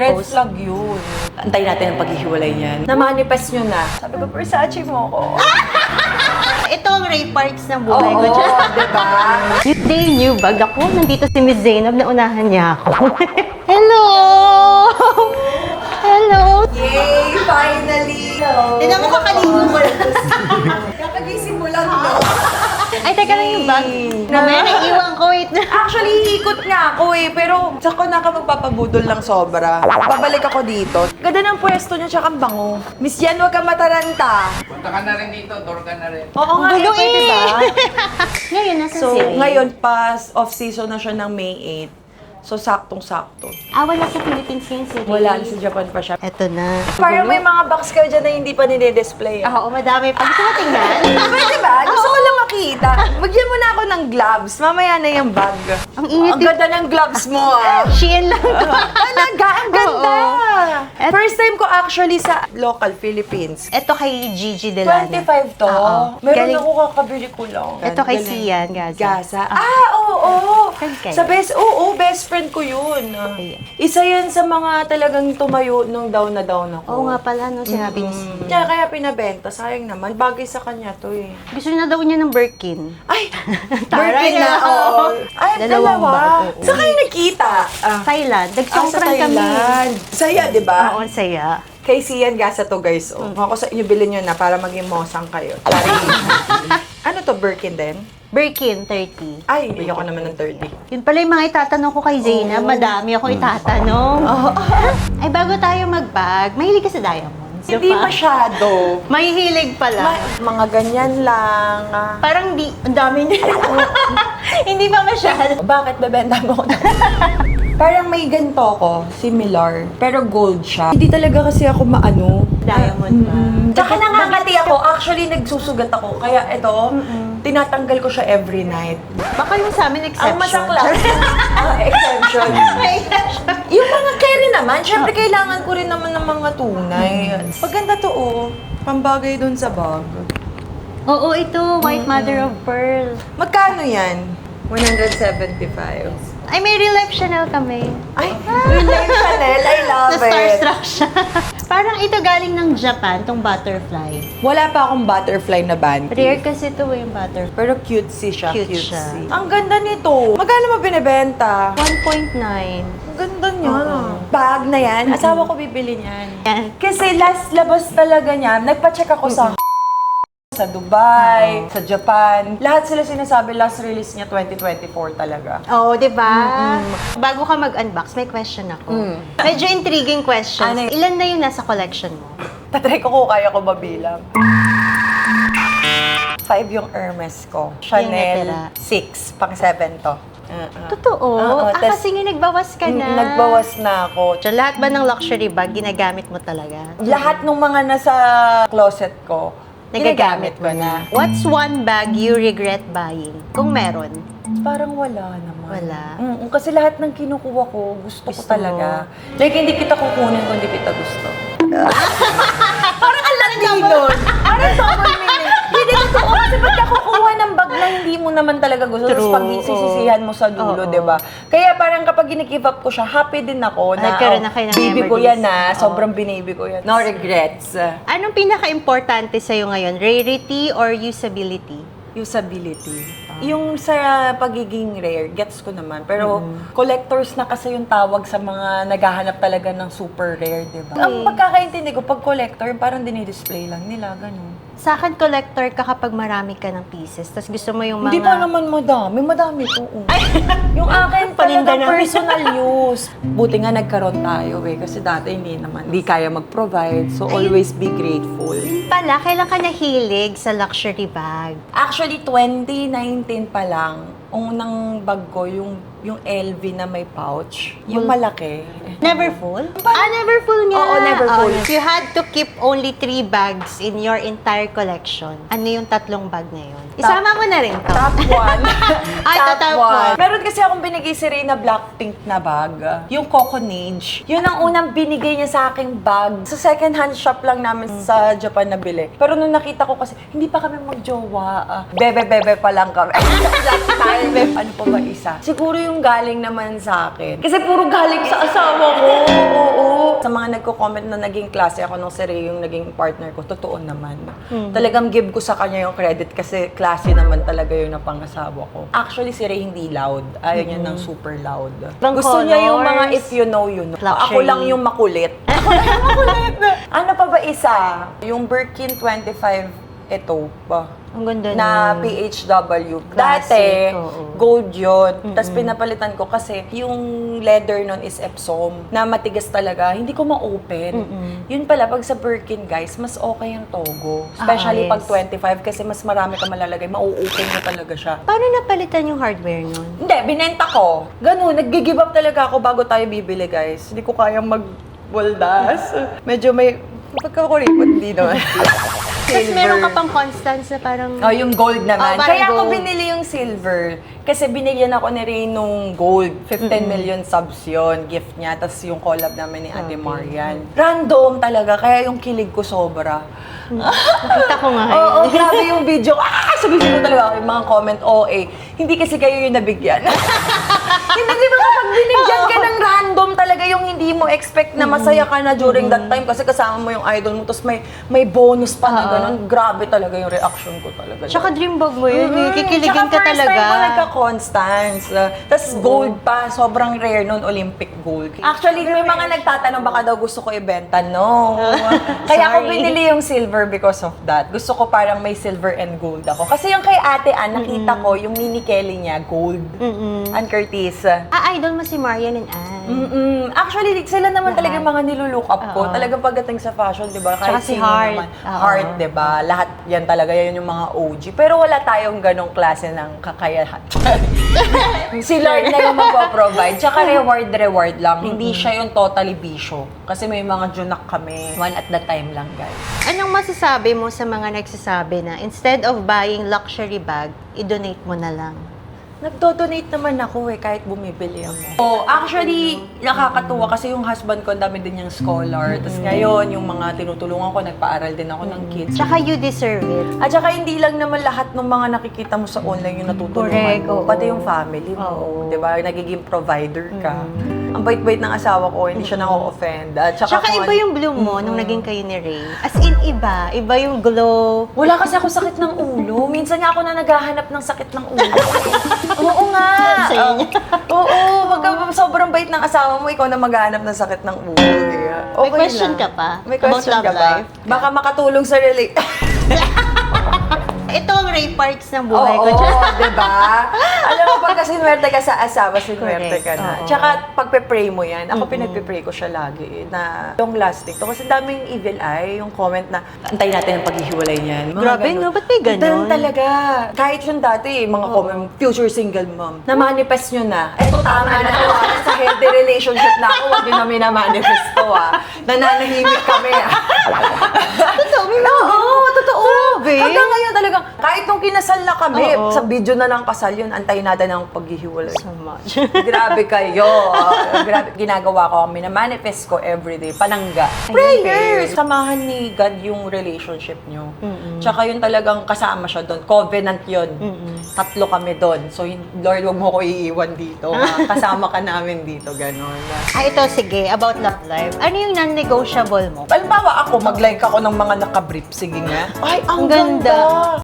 Red flag yun. Antayin natin ang paghihiwalay niyan. Na-manifest nyo na. Sabi ko, Versace mo ako. Ito ang Ray Parks ng buhay ko. Oo, diba? Yung day new bag ako, nandito si Miss Zainab na unahan niya ako. Hello! Hello! Yay! Finally! Tignan mo kakaligo mo lang. Kakagising mo lang, no? Ay, teka lang yung bag. Mamaya naiiwan ko. Wait na. Actually, ikot nga ako eh. Pero saka na ka magpapabudol lang sobra. Babalik ako dito. Ganda ng pwesto niya, tsaka ang bango. Miss Yan, huwag ka mataranta. Punta ka na rin dito, tour ka na rin. Oo nga, Gulo pwede eh. ba? Ngayon, nasa So, series. ngayon, off-season na siya ng May 8. So, saktong-sakto. Wala sa Philippines yung series. Wala, sa Japan pa siya. Eto na. Parang may mga box kayo dyan na hindi pa nire-display. Oo, madami pa. Gusto mo tingnan? Pwede ba? Gusto ko lang makita. Magyan mo na ako ng gloves. Mamaya na yung bag. Ang init. Ang ganda ng gloves mo, ah. Shein lang to. Talaga, ang ganda. Oo. First time ko actually sa local Philippines. Ito kay Gigi Delano. 25 to. Oo. Meron Galing. ako kakabili ko lang. Ito kay Galing. Sian, Gaza. Gaza. Oo. Friend kayo? Sa best friend ko yun. Ayan. Isa yan sa mga talagang tumayo nung down na down ako. Oo nga pala, no, sinabi ni Sian. Kaya pinabenta. Sayang naman. Bagay sa kanya to eh. Gusto na daw niya ng Birkin. Ay! Taray Birkin na, na. oo. Ay, Dalawang dalawa. bag, oo. Saan kayo nakita? Thailand. Sa Nagsongkran kami. Thailand. Saya, di ba? Oo, ang saya. Kay Sian Gasa to, guys. Oh. Ako sa inyo, bilhin nyo na para maging mosang kayo. Ano to, Birkin din? Birkin, 30. Ay, bigyan ko naman ng 30. Yun pala yung mga itatanong ko kay Zainab. Madami ako itatanong. Ay, bago tayo mag-bag, mahilig ka sa diamonds. Hindi Diba? masyado. Mahihilig pala. Mga ganyan lang. Parang di, ang dami niya. Hindi pa masyado. Bakit bebenta mo ko? Parang may ganito ko, similar, pero gold siya. Hindi talaga kasi ako maano. Diamond ba? Tsaka nangangati ako. Actually, nagsusugat ako. Kaya ito, tinatanggal ko siya every night. Baka yung sa amin exception. Ang masakla. Exemption. May exception. Yung mga carry naman, syempre kailangan ko rin naman ng mga tunay. Paganda to, oh. Pambagay dun sa bag. Oo, ito. White Mother of Pearl. Magkano yan? 175. Ay, may real life Chanel kami. Ay, Relief Chanel. I love it. Na-starstruck siya. Parang ito galing ng Japan, tong butterfly. Wala pa akong butterfly na band. Rare kasi ito yung butterfly. Pero cutesy siya. Cute Cutesy. siya. Ang ganda nito. Magkano mo binibenta? 1.9. Ang ganda niya. Oo. Bag na yan. Asawa ko bibili niyan. Yan. Kasi last labas talaga niya, nagpa-check ako sa Dubai, sa Japan. Lahat sila sinasabi last release niya 2024 talaga. Oo, di ba? Bago ka mag-unbox, may question ako. Medyo intriguing question. Ano yun? Ilan na yung nasa collection mo? Tatry ko kung kaya ko mabilang. 5 yung Hermes ko. Chanel natira. 6, pang 7 to. Totoo? Oo, tas- Kasi nga nagbawas ka na. Nagbawas na ako. So, lahat ba ng luxury bag, ginagamit mo talaga? Lahat ng mga nasa closet ko, ginagamit ko na. What's one bag you regret buying? Kung meron. Parang wala naman. Wala? Kasi lahat ng kinukuha ko, gusto ko Gusto talaga. Like, hindi kita kukunin kung hindi kita gusto. Parang ang landi nun. Parang double meaning. Hindi totoo. Kasi ba't ka kukuha ng bag na hindi mo naman talaga gusto? Tapos True, pag sisisihan mo sa dulo, Oo. di ba? Kaya parang kapag ginigive up ko siya, happy din ako na, Nagkaroon na kayo ng baby ko memories. yan na. Oo. Sobrang binaby ko yan. No regrets. Anong pinaka-importante sa'yo ngayon? Rarity or usability? Usability. Yung sa pagiging rare, gets ko naman. Pero collectors na kasi yung tawag sa mga naghahanap talaga ng super rare, di ba? Ang pagkakaintindi ko, pag collector, parang dinidisplay lang nila, ganun. Sa akin, collector ka kapag marami ka ng pieces. Tapos gusto mo yung mga... Hindi pa naman madami. Madami to. Yung akin Paninda talaga namin. personal use. Buti nga nagkaroon tayo eh. Kasi dati hindi kaya mag-provide. So always be grateful. Pala, kailan ka nahilig sa luxury bag? Actually, 2019 pa lang, unang bag ko, yung LV na may pouch. Yung malaki. Never full? Never full nga. Oo, never full. If you had to keep only 3 bags in your entire collection, ano yung 3 bag na yun? Isama mo na rin to. Top 1. Ay, top one. Meron kasi akong binigay si Ray na Blackpink na bag. Yung Coconage. Yun ang unang binigay niya sa aking bag. Sa second-hand shop lang namin sa Japan nabili. Pero nung nakita ko kasi, hindi pa kami magjowa. Bebe-bebe pa lang kami. Ano pa ba isa? Siguro yung galing naman sa akin. Kasi puro galing sa asawa ko. Oo. Sa mga nagko-comment na naging klase ako nung si Ray yung naging partner ko, totoo naman. Talagang give ko sa kanya yung credit kasi klase naman talaga yung napangasawa ko. Actually, si Ray hindi loud. Ayaw niya ng super loud. Ibang Gusto niya yung mga colors. if you know, you know. Luxury. Ako lang yung makulit. Ako lang yung makulit. Ano pa ba isa? Yung Birkin 25 ito pa. Ang ganda Na nun. PHW. Classic, Dati, oo. gold yun. Tapos pinapalitan ko kasi yung leather nun is Epsom na matigas talaga. Hindi ko ma-open. Yun pala, pag sa Birkin, guys, mas okay yung Togo. Especially yes. pag 25 kasi mas marami ka malalagay. Ma-open na talaga siya. Paano napalitan yung hardware nun? Hindi, binenta ko. Ganun, nag-give up talaga ako bago tayo bibili, guys. Hindi ko kayang mag-waldas. Medyo may... Pagkakuripot, hindi naman. Tapos meron ka pang Constance na parang... Oh, yung gold naman. Oh, parang Kaya ako gold. binili yung silver. Kasi binigyan ako ni Ray nung gold. 15 million subs yun. Gift niya. Tapos yung collab namin ni Ate Marian. Random talaga. Kaya yung kilig ko sobra. Nakita ko nga. Oo, grabe yung video. Sabihin ko talaga yung mga comment, hindi kasi kayo yung nabigyan. Hindi, di ba kapag binigyan ka ng random talaga yung hindi mo expect na masaya ka na during that time kasi kasama mo yung idol mo tapos may bonus pa na ganun. Grabe talaga yung reaction ko talaga. Tsaka dream bag mo yun. Kikiligin Tsaka ka talaga. first time ko nagka-Constance. Tapos gold pa. Sobrang rare nun, Olympic gold. Actually, may mga nagtatanong baka daw gusto ko ibenta. No. Kaya ako Sorry. binili yung silver because of that. Gusto ko parang may silver and gold ako. Kasi yung kay Ate Ann, nakita ko yung mini Kelly niya, gold. Ann Curtis. Idol mo si Marian and Anne. Actually, sila naman Lahat. talaga yung mga nilulook up ko. Oo. Talagang pagdating sa fashion, di ba? Tsaka Kahit si sino Heart. naman. Oo. Heart, di ba? Lahat yan talaga, yan yung mga OG. Pero wala tayong ganong klase ng kakayahan. Si Lord na yung magpo-provide. Tsaka reward lang. Hindi siya yung totally bisyo. Kasi may mga junak kami. One at the time lang, guys. Anong masasabi mo sa mga nagsasabi na instead of buying luxury bag, i-donate mo na lang? Nagdo-donate naman ako kahit bumibili ako. Oh, actually, nakakatuwa kasi yung husband ko, ang dami din yung scholar. Tapos ngayon, yung mga tinutulungan ko, nagpaaral din ako ng kids. Tsaka you deserve it. At saka hindi lang naman lahat ng mga nakikita mo sa online yung natutulungan Correct, mo. oo. Pati yung family mo. Oo. 'Di ba? Nagiging provider ka. Ang bait-bait ng asawa ko, hindi siya nako-offend. At Tsaka kung iba yung bloom mo nung naging kayo ni Ray. As in, iba. Iba yung glow. Wala kasi ako sakit ng ulo. Minsan nga ako na naghahanap ng sakit ng ulo. Oo nga. Sa inyo. Oo. Pagka sobrang bait ng asawa mo, ikaw na maghahanap ng sakit ng ulo. Kaya, May okay question lang. ka pa? May About question love ka ba? life? Baka makatulong sa relate. Ito ang Ray parts ng buhay Oo, ko. diba? Alam mo, pagka sinwerte ka sa asawa, sinwerte ka na. Correct, oo. Tsaka, pagpe-pray mo yan, ako pinagpe-pray ko siya lagi, na long lasting to. Kasi daming evil eye, yung comment na, antayin natin ang paghihiwalay niyan. Mga Grabe, ganun. no? Ba't may ganun? Ganun talaga. Kahit yung dati, mga comment, future single mom, na-manifest nyo na. Eto, tama na to. Sa healthy relationship na ako, huwag nyo na minamanifest to, Nananahimik kami, Totoo, may mga Oo, totoo. babe. Hanggang ngayon talagang, kahit nung kinasal na kami, Oo. sa video na lang kasal yun, antayin natin ang paghihiwalay. So much. Grabe kayo. Grabe. Ginagawa ko, mina-manifest ko everyday. Panangga. Ayun, Prayers! Samahan ni God yung relationship nyo. Tsaka yun talagang kasama siya doon. Covenant yun. Tatlo kami doon. So, Lord, wag mo ko iiwan dito. Kasama ka namin dito. Ganon. Ito, sige. About love life. Ano yung non-negotiable mo? Halimbawa ako, mag-like ako ng mga nakabrief. Sige nga. Ay, ang Ang ganda. ganda.